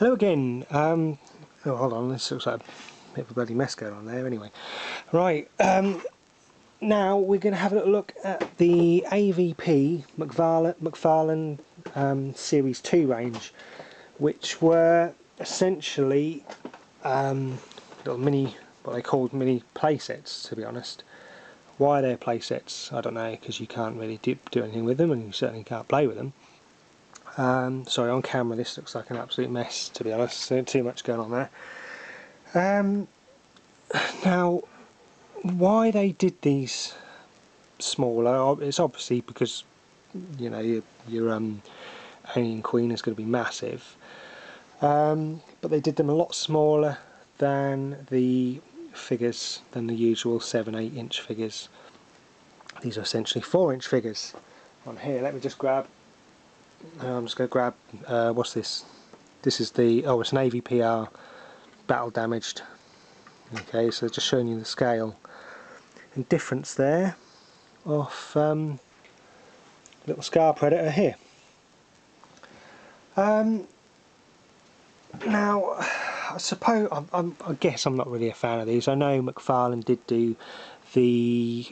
Hello again. Oh, hold on, this looks like a bit of a bloody mess going on there anyway. Right, now we're going to have a little look at the AVP Mcfarlane Series 2 range, which were essentially little mini, what they called mini playsets, to be honest. Why they're playsets, I don't know, because you can't really do anything with them, and you certainly can't play with them. Sorry, on camera this looks like an absolute mess, to be honest. So too much going on there. Now, why they did these smaller, it's obviously because, you know, your Alien Queen is going to be massive. But they did them a lot smaller than the figures, than the usual 7-8 inch figures. These are essentially 4-inch figures. On here, let me just grab. I'm just going to grab, what's this? This is the, oh, it's an AVPR battle damaged. Okay, so just showing you the scale and difference there of little Scar Predator here. Now, I suppose, I guess I'm not really a fan of these. I know Mcfarlane did do the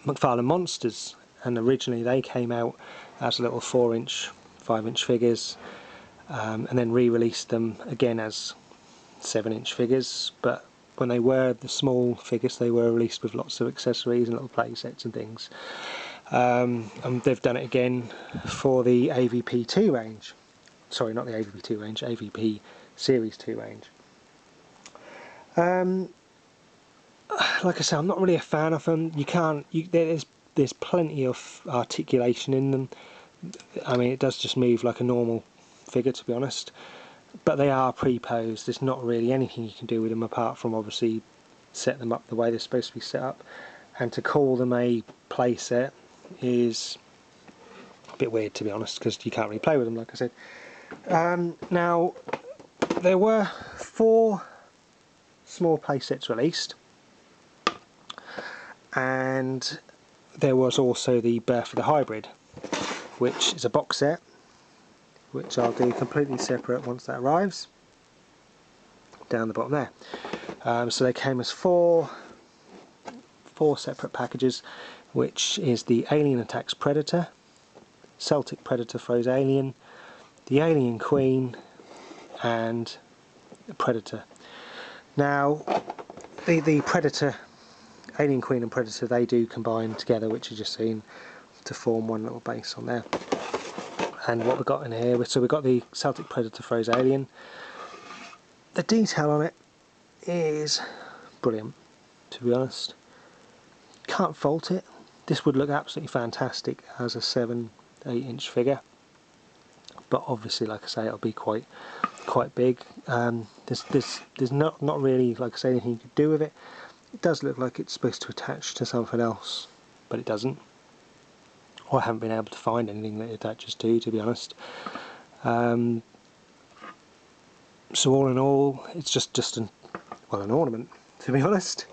Mcfarlane Monsters, and originally they came out as little 4-inch, 5-inch figures, and then re-released them again as 7-inch figures. But when they were the small figures, they were released with lots of accessories and little play sets and things. And they've done it again for the AVP 2 range. Sorry, not the AVP 2 range, AVP Series 2 range. Like I say, I'm not really a fan of them. You can't. There's plenty of articulation in them. I mean, it does just move like a normal figure, to be honest. But they are pre-posed. There's not really anything you can do with them apart from obviously set them up the way they're supposed to be set up. And to call them a playset is a bit weird, to be honest, because you can't really play with them, like I said. Now, there were 4 small playsets released, and there was also the Birth of the Hybrid, which is a box set, which I'll do completely separate once that arrives, down the bottom there. So they came as four separate packages, which is the Alien Attacks Predator, Celtic Predator Froze Alien, the Alien Queen, and the Predator. Now, the Predator, Alien Queen and Predator, they do combine together, which you just seen, to form one little base on there. And what we've got in here, so we've got the Celtic Predator Froze Alien. The detail on it is brilliant, to be honest. Can't fault it. This would look absolutely fantastic as a 7-8 inch figure, but obviously, like I say, it'll be quite big. There's not really, like I say, anything you could do with it. It does look like it's supposed to attach to something else, but it doesn't. I haven't been able to find anything that it attaches to be honest. So all in all, it's just an ornament, to be honest.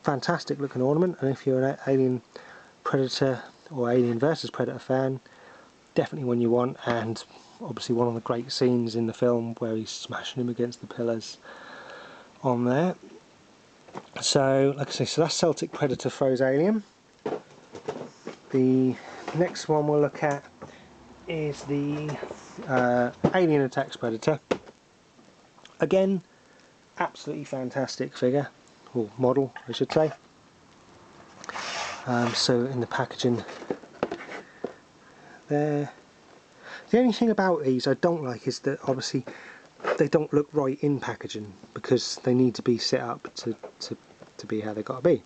Fantastic looking ornament, and if you're an Alien Predator or Alien vs Predator fan, definitely one you want. And obviously one of the great scenes in the film where he's smashing him against the pillars on there. So, like I say, so that's Celtic Predator Froze Alien. The next one we'll look at is the Alien Attacks Predator. Again, absolutely fantastic figure, or model I should say. So in the packaging there, the only thing about these I don't like is that obviously they don't look right in packaging, because they need to be set up to be how they got to be.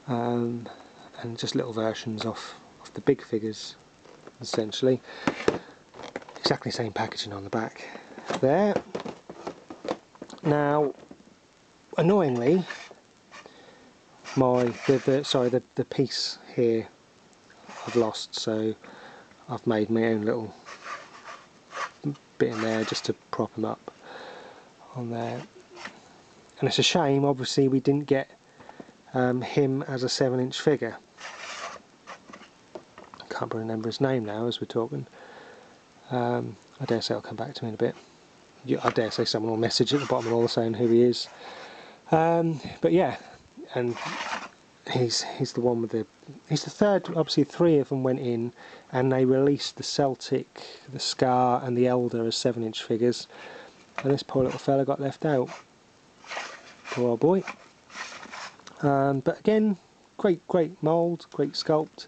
And just little versions of the big figures, essentially. Exactly the same packaging on the back there. Now, annoyingly, the piece here I've lost, so I've made my own little bit in there just to prop them up on there. And it's a shame, obviously, we didn't get him as a 7-inch figure. Can't remember his name now as we're talking. I dare say I'll come back to him in a bit. I dare say someone will message at the bottom of all saying who he is. But yeah, and he's the one with he's the third. Obviously 3 of them went in, and they released the Celtic, the Scar and the Elder as 7-inch figures, and this poor little fella got left out. Poor old boy. But again, great mould, great sculpt.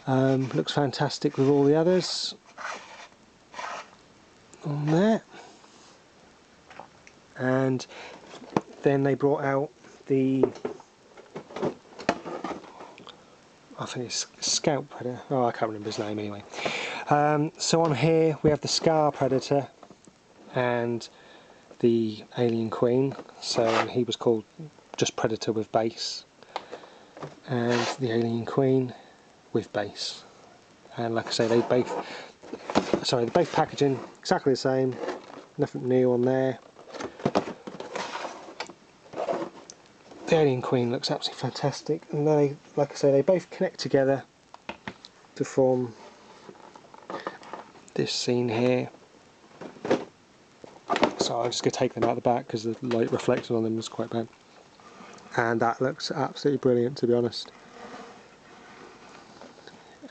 Looks fantastic with all the others on there. And then they brought out the, I think it's Scout Predator. Oh, I can't remember his name anyway. So on here we have the Scar Predator and the Alien Queen. So he was called just Predator with base, and the Alien Queen with base. And like I say, they're both packaging exactly the same, nothing new on there. The Alien Queen looks absolutely fantastic, and they, like I say, they both connect together to form this scene here. So I'm just going to take them out the back because the light reflected on them was quite bad. And that looks absolutely brilliant, to be honest.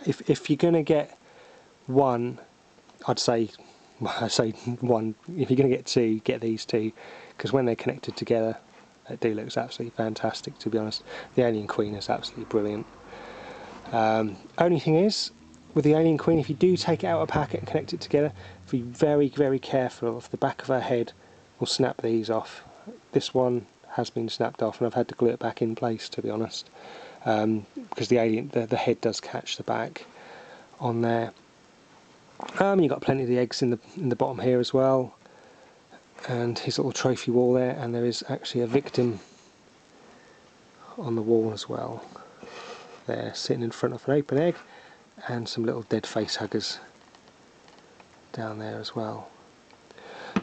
If you're going to get one, I'd say one. If you're going to get 2, get these 2, because when they're connected together, it do looks absolutely fantastic, to be honest. The Alien Queen is absolutely brilliant. Only thing is, with the Alien Queen, if you do take it out of a packet and connect it together, be very careful, if the back of her head will snap these off. This one has been snapped off, and I've had to glue it back in place, to be honest, because the head does catch the back on there. You've got plenty of the eggs in the bottom here as well, and his little trophy wall there, and there is actually a victim on the wall as well there, sitting in front of an open egg, and some little dead face huggers down there as well.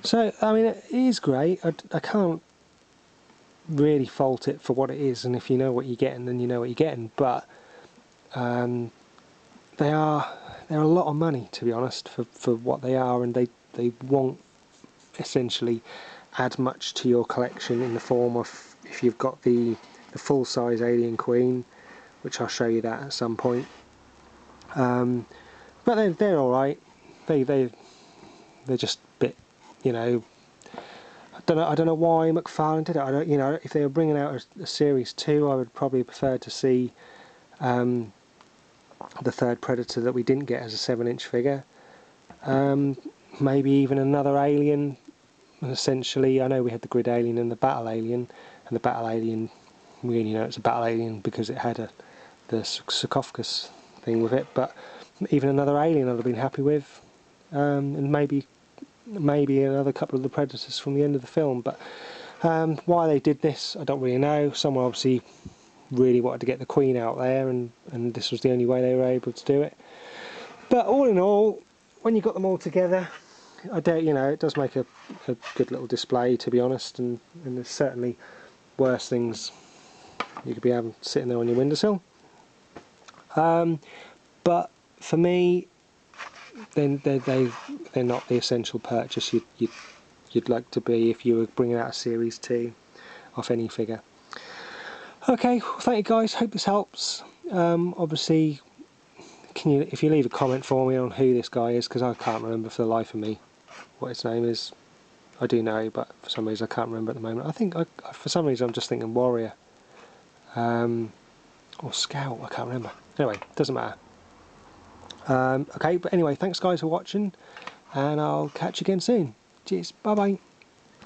So I mean, it is great. I can't really fault it for what it is, and if you know what you're getting, then you know what you're getting. But they're a lot of money, to be honest, for what they are, and they won't essentially add much to your collection in the form of, if you've got the full-size Alien Queen, which I'll show you that at some point. But they're all right. They're just a bit, you know. I don't know why Mcfarlane did it. You know, if they were bringing out a series 2, I would probably prefer to see the 3rd Predator that we didn't get as a 7-inch figure. Maybe even another Alien. Essentially, I know we had the Grid Alien and the Battle Alien, and the Battle Alien, we only know it's a Battle Alien because it had the sarcophagus thing with it. But even another Alien I'd have been happy with, and maybe another couple of the Predators from the end of the film. But why they did this, I don't really know. Someone obviously really wanted to get the Queen out there, and this was the only way they were able to do it. But all in all, when you got them all together, I doubt, you know, it does make a good little display, to be honest, and there's certainly worse things you could be having sitting there on your windowsill. But for me, then they're not the essential purchase you'd like to be if you were bringing out a Series 2 off any figure. Okay, well, thank you guys, hope this helps. Obviously, if you leave a comment for me on who this guy is, because I can't remember for the life of me what his name is. I do know, but for some reason I can't remember at the moment. I think, for some reason I'm just thinking Warrior. Or Scout, I can't remember. Anyway, doesn't matter. Okay, but anyway, thanks guys for watching, and I'll catch you again soon. Cheers, bye bye.